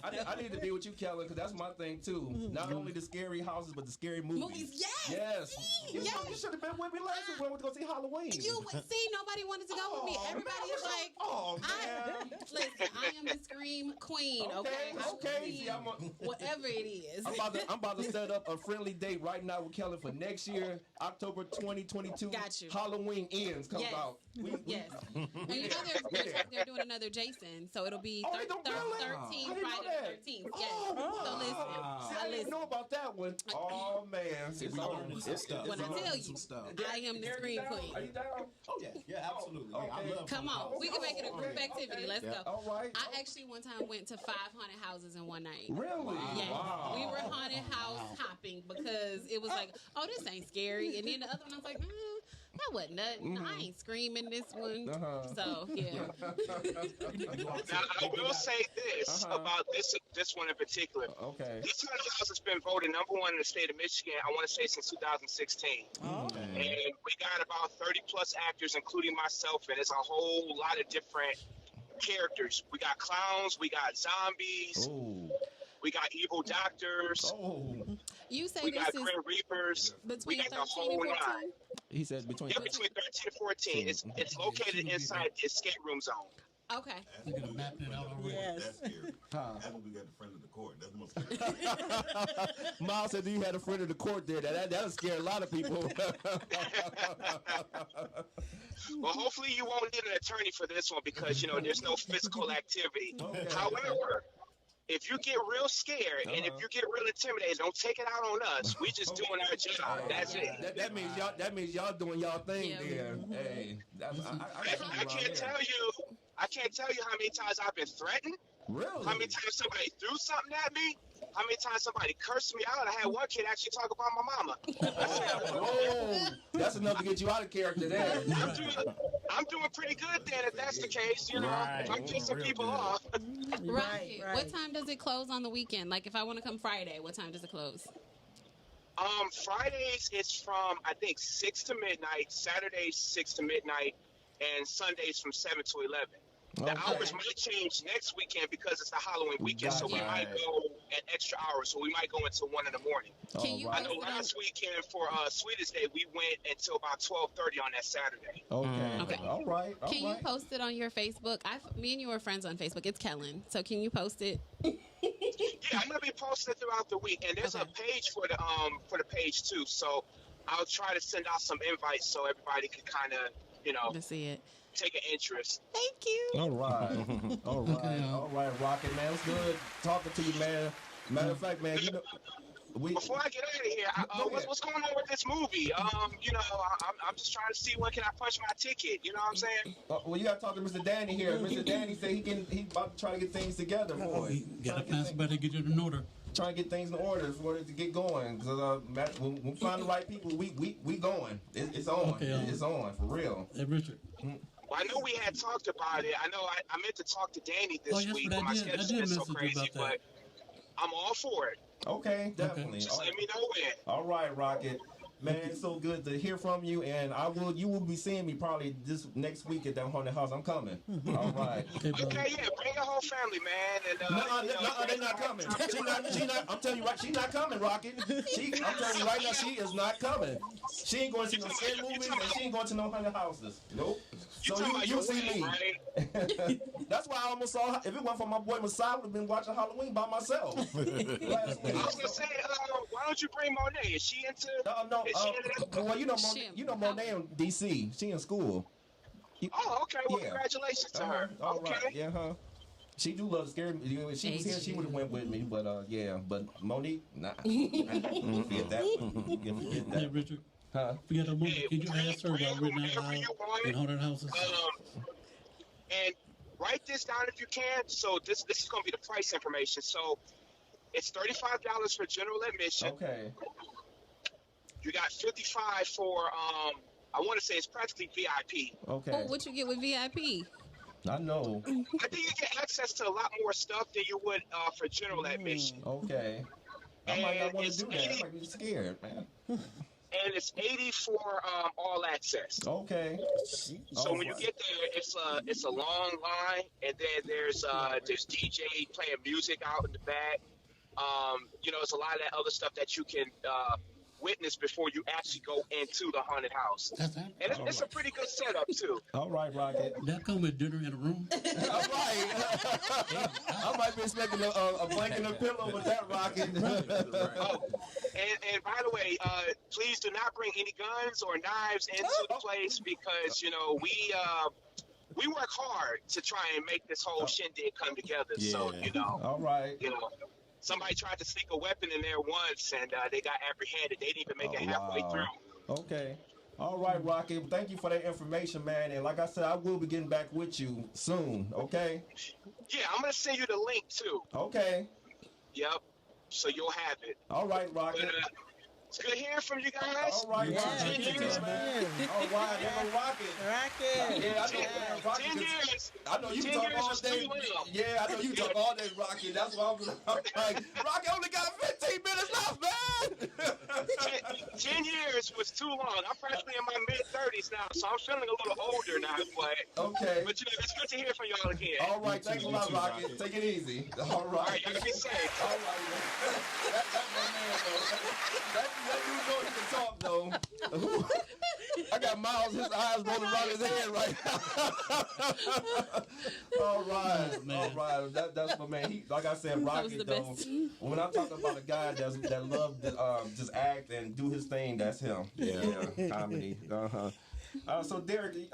I need to be with you, Kellen, because that's my thing too. Not only the scary houses, but the scary movies. Yes. You should have been with me last week when we went to go see Halloween. You would see nobody wanted to go with me. Everybody is like, listen, I am the scream queen. Okay. See, whatever it is. I'm about to set up a friendly date right now with Kellen for next year, October 2022. Got you. Halloween ends comes out. Yes. And you know they're doing another Jason, so it'll be 13 Friday the 13th. Yes. So listen. I didn't know about that one. Oh man. When I tell you, I am the scream queen. Are you down? Oh yeah, absolutely. Okay. I love Come on, we can make it a group activity. Let's go. All right. I actually one time went to 5 haunted houses in one night. Really? Yeah. Wow. We were haunted house hopping because it was like, oh, this ain't scary. And then the other one, I was like, that wasn't nothing. I ain't screaming this one. So, yeah. Now, I will say this about this one in particular. Okay. This haunted house has been voted number one in the state of Michigan, I want to say, since 2016. And we got about 30 plus actors, including myself, and it's a whole lot of different characters. We got clowns, we got zombies, we got evil doctors, You say we this got is Grim Reapers, we between got the 13 whole and 14? nine. He said between. Yeah, between 13 and 14. It's located inside the escape room zone. Okay. You're going to map it out already. Yes. That's scary. That's when we got the friend of the court. That's the most scary. Miles said you had a friend of the court there. That'll scare a lot of people. Well, hopefully you won't need an attorney for this one because, there's no physical activity. However, if you get real scared and if you get real intimidated, don't take it out on us. We just doing our job. That's it. That means y'all doing y'all thing there. Hey, I can't tell you how many times I've been threatened. Really? How many times somebody threw something at me? How many times somebody cursed me out? I had one kid actually talk about my mama. I said, oh, that's enough to get you out of character there. I'm doing pretty good then if that's the case. I'm pissing people off. Right. What time does it close on the weekend? Like if I want to come Friday, what time does it close? Fridays it's from I think 6 to midnight, Saturdays 6 to midnight, and Sundays from 7 to 11. The hours might change next weekend because it's the Halloween weekend, so we might go an extra hour. So we might go until 1 in the morning. I know last weekend for Sweetest Day, we went until about 12:30 on that Saturday. Okay. All right. Can you post it on your Facebook? Me and you are friends on Facebook. It's Kellen. So can you post it? Yeah, I'm gonna be posting it throughout the week, and there's a page for the page too. So I'll try to send out some invites so everybody can kind of to see it. Take an interest. Thank you. All right, Rocket, man. It's good talking to you, man. Matter of fact, man, before I get out of here, what's going on with this movie? I'm just trying to see when can I punch my ticket. You know what I'm saying? Well, you got to talk to Mr. Danny here. Mr. Danny said he's about to try to get things together for it. Got to find somebody to get it in order. Trying to get things in order for it to get going. Because when we find the right people, we going. It's on. Okay, it's on for real. Hey, Richard. Well, I know we had talked about it. I know I meant to talk to Danny this week, but my schedule's been so crazy. But I'm all for it. Okay, definitely. Just let me know when. All right, Rocket. Man, it's so good to hear from you, and you will be seeing me probably this next week at that haunted house. I'm coming. All right. Okay, yeah, bring your whole family, man. And No, they're not coming. She not. I'm telling you right, she's not coming, Rocket. I'm telling you right now, she is not coming. She ain't going to no scary movies, and she ain't going to no haunted houses. Nope. So you'll see me. Right? That's why I almost saw. If it wasn't for my boy Masai, I would have been watching Halloween by myself. I was gonna say, why don't you bring Monet? Is she into? No. Well, you know Monet in DC. She in school. Oh, okay. Well, congratulations to her. All okay. Right. Yeah, huh? She do love scary. If she was here, she would have went with me. But but Monique, nah. Forget that. Hey, Richard. Huh? Forget a moment. Can you ask her about written out loud in haunted houses? And write this down if you can. So this is going to be the price information. So it's $35 for general admission. Okay. You got $55 for I want to say it's practically VIP. Okay. Oh, what you get with VIP? I know. I think you get access to a lot more stuff than you would for general admission. Okay. I might not want to do that. I might be scared, man. And it's $80 for all access. Okay. So when you get there, it's a long line, and then there's DJ playing music out in the back. There's a lot of that other stuff that you can witness before you actually go into the haunted house. And it's a pretty good setup too. All right, Rocket. That come with dinner in a room. All right. I might be expecting a blanket and a pillow with that, Rocket. Oh, and by the way, please do not bring any guns or knives into the place because we work hard to try and make this whole shindig come together. Yeah. So all right. Somebody tried to sneak a weapon in there once, and they got apprehended. They didn't even make it halfway through. Okay. All right, Rocket. Thank you for that information, man. And like I said, I will be getting back with you soon, okay? Yeah, I'm going to send you the link, too. Okay. Yep. So you'll have it. All right, Rocket. But, it's good hearing from you guys. All right, Rocket. Man. All right, Rocket. Yeah, I know, Rocket. 10 years. I know you talk all day. Yeah, I know you talk all day, Rocket. That's why I'm like, Rocket only got 15 minutes left, man. 10 years was too long. I'm practically in my mid-30s now, so I'm feeling a little older now. But okay. But it's good to hear from y'all again. All right, thanks a lot, Rocket. Take it easy. All right. All right, y'all be safe. All right, man. That's my man, though. That dude know he can talk, though. I got Miles, his eyes rolling around his head right now. All right. All right. That's my man. He, like I said, Rocket, though. When I'm talking about a guy that loves to just act and do his thing, that's him. Yeah. Comedy. So Derrick, do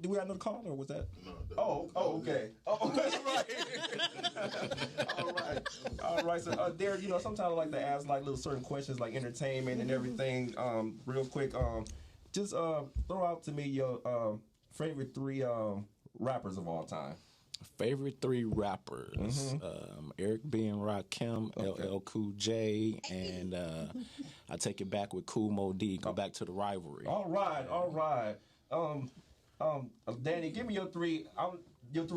we have another caller, or was that? No. Okay. Oh, that's right. All right. So Derrick, sometimes I like to ask like little certain questions like entertainment and everything. Real quick, just throw out to me your favorite three rappers of all time. Favorite three rappers: Eric B. and Rakim, LL Cool J, and I take it back with Kool Moe Dee. Go back to the rivalry. All right. Danny, give me your three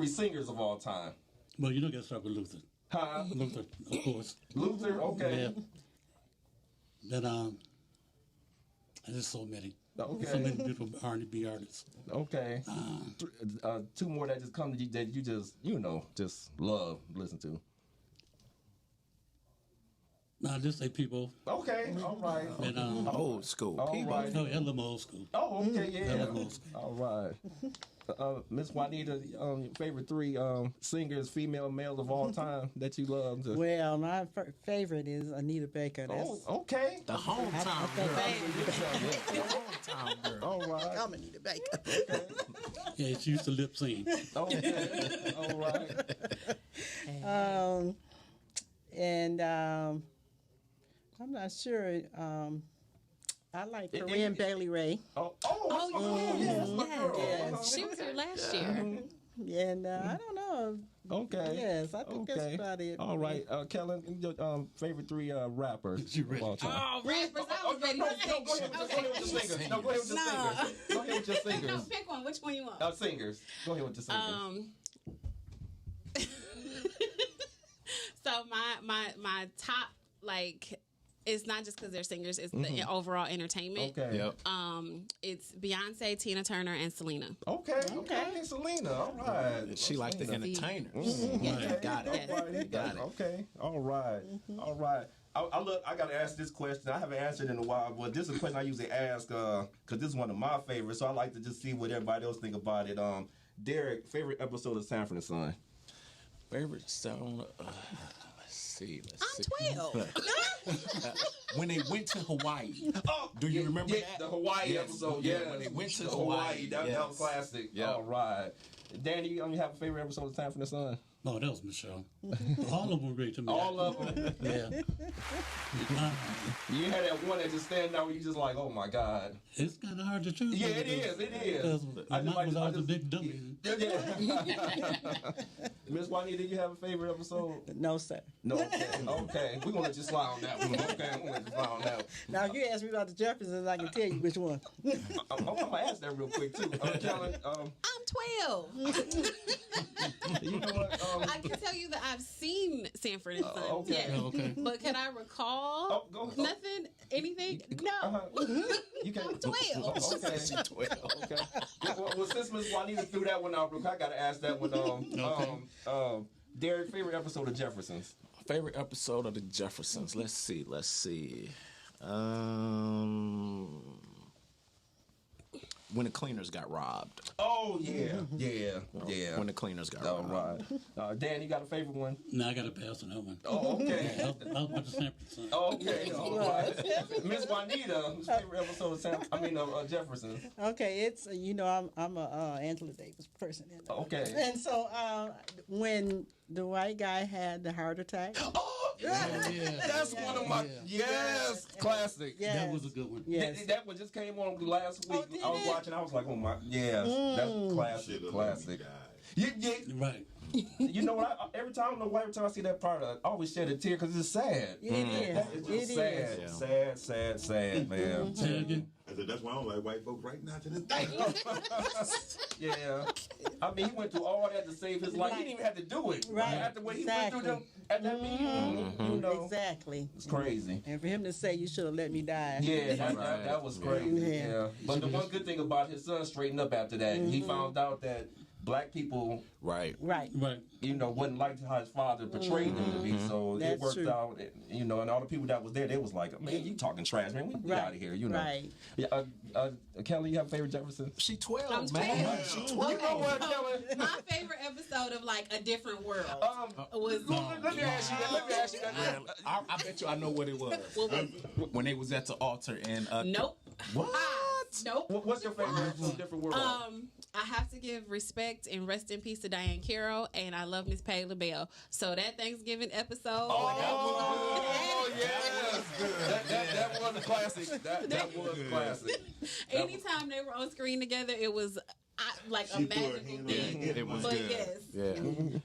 singers of all time. Well, you don't got to start with Luther. Huh? Luther, of course. Luther, okay. Yeah. Then there's so many. Okay. So many beautiful R&B artists. Okay. Two more that just come to you that you just love, listen to. No, just say people. Okay. All right. And, old school. All people. right. No, LM old school. Oh, okay, yeah. LM old school. All right. Miss Juanita, your favorite three singers, female, male of all time that you love? Well, my favorite is Anita Baker. That's Okay. The hometown girl. The hometown girl. All right. I'm Anita Baker. Okay. Yeah, she used to lip sync. Okay. All right. And I'm not sure. I like Corinne Bailey Ray. Yes. She was here last year. And I don't know. Okay. Yes, I think that's about it. All right. Kellen, your favorite three rappers of all time. Oh, rappers. I was ready to say. Go ahead with your singers. Go ahead with your singers. No, pick one. Which one you want? Singers. Go ahead with your singers. So my top it's not just because they're singers; it's the overall entertainment. Okay. Yep. It's Beyonce, Tina Turner, and Selena. Okay. Selena. All right. She like the Selena. entertainer. Yes. Got it. Right. Got it. Okay. All right. All right. I got to ask this question. I haven't answered in a while, but this is a question I usually ask because this is one of my favorites. So I like to just see what everybody else think about it. Derrick, favorite episode of Sanford and Son? Favorite song? Let's see. I'm 12. When they went to Hawaii. Do you remember that? The Hawaii episode. Yeah, Yeah, when they went to Hawaii. That Yes. was classic. Yeah. All right. Danny, you have a favorite episode of Sanford and Son? Oh, that was Michelle. All of them were great to me. All of them. Yeah. You had that one that just stand out where you just like, oh my God. It's kind of hard to choose. Yeah, it is. It is. Because my mom was always a big dummy. Yeah. Miss Juanita, you have a favorite episode? No, sir. No. Okay. We're going to let you slide on that one. Okay. I'm going to let you slide on that one. Now, if you ask me about the Jeffersons, I can tell you which one. I'm going to ask that real quick, too. Kellen, I'm 12. you know what? I can tell you that I've seen Sanford and Son. Okay. Yes. Okay. But can I recall nothing? Anything? No. You can. I'm 12. Okay. 12. Okay. Well, since Miss Juanita threw that one out, I got to ask that one. Derrick, favorite episode of Jeffersons? Favorite episode of the Jeffersons? Let's see. When the cleaners got robbed. Oh, yeah. When the cleaners got All robbed. right. Dan, you got a favorite one? No, I got to pass on that one. Oh, okay. I was about to Sanford and Son. Okay, all right. Miss Juanita, whose favorite episode of Jeffersons? Okay, it's I'm a Angela Davis person. Okay. And so when the white guy had the heart attack. Oh, that's one of my classic. Yes. That was a good one. Yes. That one just came on last week. did I was it? watching. I was like, oh my, that's classic. Right. You know what? Every time I see that part, I always shed a tear because it's sad. It is. It's just sad, man. Say it again. I said, that's why I don't like white folks right now to this day. Yeah. I mean, he went through all that to save his life. He didn't even have to do it. Right. After what he went through them at that meeting, Exactly. it's crazy. And for him to say, you should have let me die. Yeah, that was crazy. Yeah. But the one good thing about his son straightened up after that. He found out that black people, Right. Wasn't like how his father portrayed them to be. So it That's worked true. out. And all the people that was there, they was like, man, you talking trash, man. We out of here, Right. Yeah, Kelly, you have a favorite Jefferson? She 12, I'm man. 12. She 12. You know what, Kelly? My favorite episode of like A Different World was. Let me ask you that. I bet you I know what it was. When they was at the altar and Nope. What? Nope. What's your favorite episode of Different World? I have to give respect and rest in peace to Diane Carroll, and I love Miss B.A.L.L.I.N. So that Thanksgiving episode. That was a classic. That was classic. Anytime they were on screen together, it was like a magical thing. It was But good. yes. Yeah.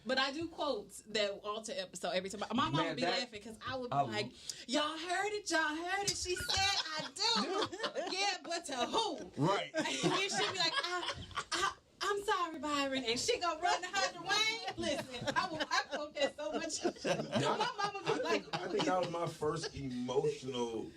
But I do quote that altar episode every time. My mom would be laughing because I would be like, y'all heard it. She said I do. Yeah, but to who? Right. And then she'd be like, I'm sorry, Byron. And she gonna run to her Dwayne. Listen, I quote that so much. My mama be like, I think that was my first emotional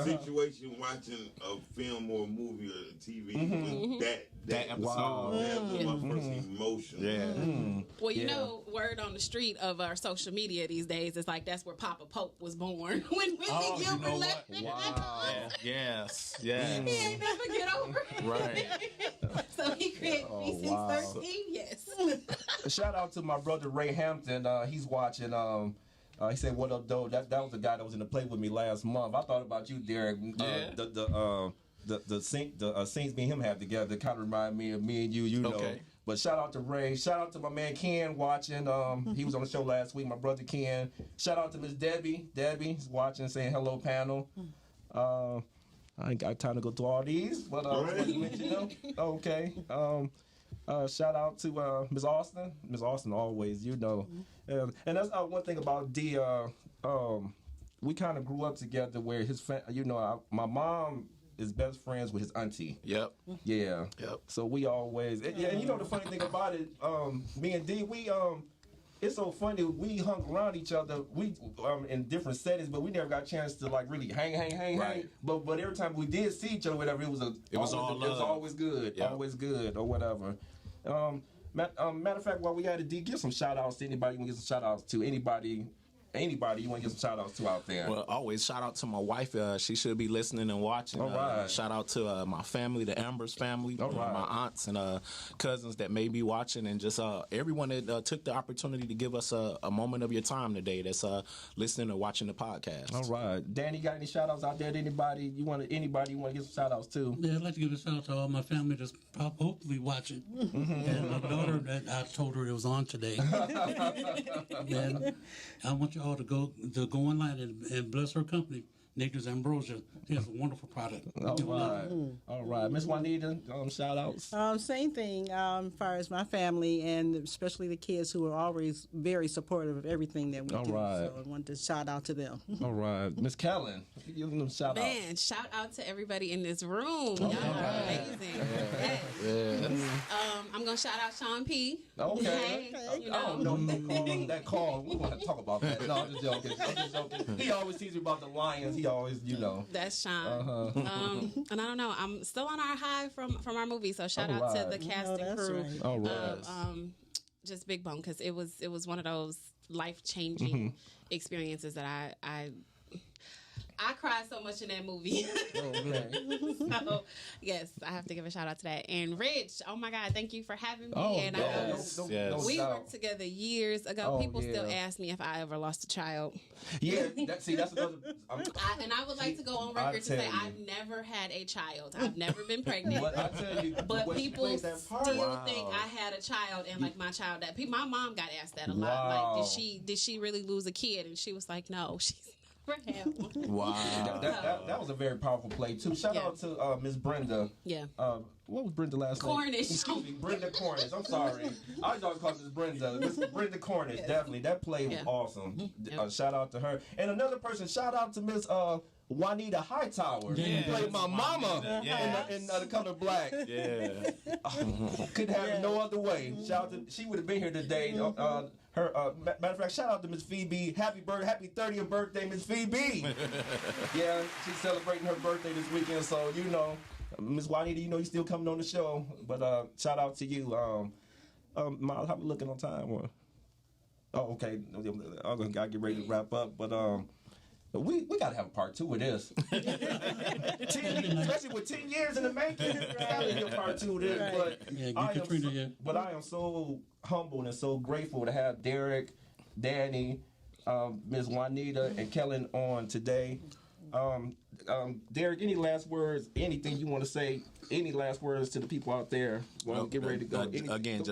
situation watching a film or a movie or TV. Was that episode. Wow. That was my first emotion. Yeah. well, you know, word on the street of our social media these days is like that's where Papa Pope was born. When Whitney Gilbert left. Wow. Yes. He ain't never get over it. Right. So he created PC-13, yes. Shout out to my brother Ray Hampton. He's watching. He said, "What up, though?" That was the guy that was in the play with me last month. I thought about you, Derrick. The scenes me and him have together kind of remind me of me and you. You know. Okay. But shout out to Ray. Shout out to my man Ken watching. He was on the show last week. My brother Ken. Shout out to Miss Debbie. Debbie's watching, saying hello, panel. I ain't got time to go through all these, but okay. Shout out to Ms. Austin. Ms. Austin always, and that's one thing about D. We kind of grew up together where my mom is best friends with his auntie. Yep. Yeah. Yep. So we always, and the funny thing about it, me and D, we it's so funny. We hung around each other. We in different settings, but we never got a chance to like really hang. But every time we did see each other, whatever, it was always good, always good or whatever. Matter of fact, while we had it, give some shout outs to anybody you want to give some shout outs to. Anybody you want to give some shout outs to out there? Well, always shout out to my wife. She should be listening and watching. All right. Shout out to my family, the Ambers family, All right. my aunts and cousins that may be watching, and just everyone that took the opportunity to give us a moment of your time today that's listening or watching the podcast. All right. Danny, got any shout outs out there to anybody you want to give some shout outs to? Yeah, I'd like to give a shout out to all my family that's hopefully watching. And my daughter, I told her it was on today. And I want you all to go online and bless her company, Nature's Ambrosia. She has a wonderful product. All right. Miss Juanita, shout outs. Same thing as far as my family and especially the kids who are always very supportive of everything that we do. Right. So I want to shout out to them. All right. Miss Kellen, give them shout out. Man, shout out to everybody in this room. Y'all are amazing. Yes. I'm going to shout out Sean P. Okay. You I don't know that call. We want to talk about that. No, I'm just joking. He always teases me about the Lions. He always, That's Sean. And I don't know. I'm still on our high from our movie. So shout out to the cast and crew. Right. All right. Just Big Bone, because it was one of those life changing experiences that I cried so much in that movie. So, yes, I have to give a shout out to that. And RiCH, oh my God, thank you for having me. We worked together years ago. People still ask me if I ever lost a child. Yeah, that's another. And I would like to go on record to say I've never had a child. I've never been pregnant. But I tell you, but people still think I had a child, and like my child. My mom got asked that a lot. Like, did she really lose a kid? And she was like, no, she's never had one. Wow. That was a very powerful play too. Shout out to Miss Brenda. Yeah. What was Brenda's last name? Cornish. Excuse me, Brenda Cornish. I'm sorry. I was always calling Miss Brenda. Miss Brenda Cornish, definitely. That play was awesome. Shout out to her. And another person, shout out to Miss Juanita Hightower. Who played my mama in The Color Black. Yeah. Couldn't have it no other way. Shout out to, she would have been here today. Matter of fact, shout out to Miss Phoebe. Happy 30th birthday, Miss Phoebe. Yeah, she's celebrating her birthday this weekend, so Miss Juanita, you still coming on the show. But shout out to you. Miles, how we looking on time? Oh, okay. I gotta get ready to wrap up, but we gotta have a part 2 of this. Especially with 10 years in the making, gotta be a part 2 of this. But I am so humbled and so grateful to have Derrick, Danny, Ms. Juanita, and Kellen on today. Derrick, any last words? Anything you want to say? Any last words to the people out there? Get ready to go.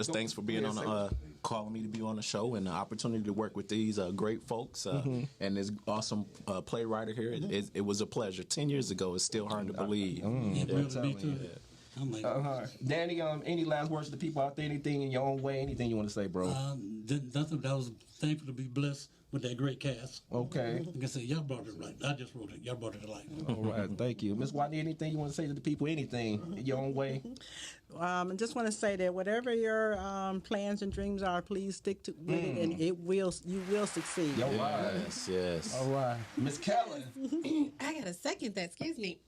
Thanks for being on calling me to be on the show and the opportunity to work with these great folks and this awesome playwright here. It was a pleasure. 10 years ago, it's still hard to believe. Me too. I'm like, Danny, any last words to the people out there? Anything in your own way? Anything you want to say, bro? Nothing. I was thankful to be blessed with that great cast. Okay. Like I said, y'all brought it right. I just wrote it. Y'all brought it to life. All right, thank you. Miss Whitney, anything you want to say to the people? Anything in your own way? I just want to say that whatever your plans and dreams are, please stick with it, and you will succeed. Yes. All right, Miss Kellen. I gotta second that. Excuse me.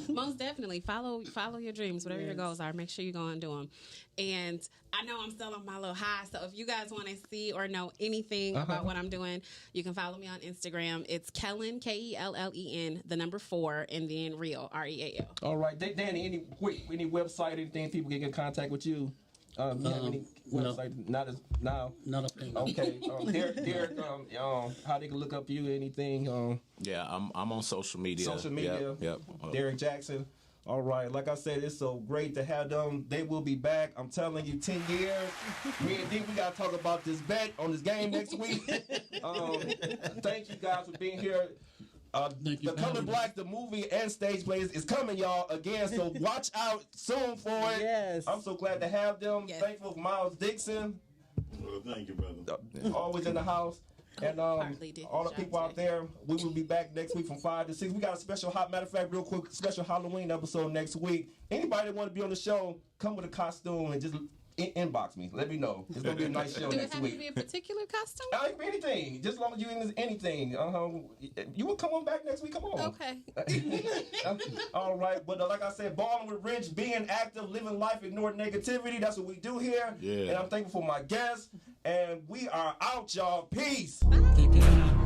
Most definitely follow your dreams, whatever your goals are. Make sure you go and do them. And I know I'm still on my little high, so if you guys want to see or know anything about what I'm doing, you can follow me on Instagram. It's Kellen, KELLEN, the number 4, and then Real, REAL. All right, Danny. Any website, anything people can get in contact with you? Any website? No. Not as now. Not up there. Okay. Derrick, how they can look up you? Anything? Yeah, I'm on social media. Yep. Derrick Jackson. All right, like I said, it's so great to have them. They will be back. I'm telling you, 10 years. Me and D, we got to talk about this bet on this game next week. Thank you guys for being here. The Color Black, the movie and stage plays is coming, y'all, again, so watch out soon for it. Yes. I'm so glad to have them. Yes. Thankful for Miles Dixon. Well, thank you, brother. Always in the house. And all the people out there, we will be back next week from 5 to 6. We got a special, matter of fact, real quick, special Halloween episode next week. Anybody that want to be on the show, come with a costume and just inbox me. Let me know. It's gonna be a nice show Do it next have week. to be a particular costume? I can be anything. Just as long as you in anything. You will come on back next week. Come on. Okay. All right, but like I said, balling with RiCH, being active, living life, ignoring negativity. That's what we do here. Yeah. And I'm thankful for my guests. And we are out, y'all. Peace. Take care now.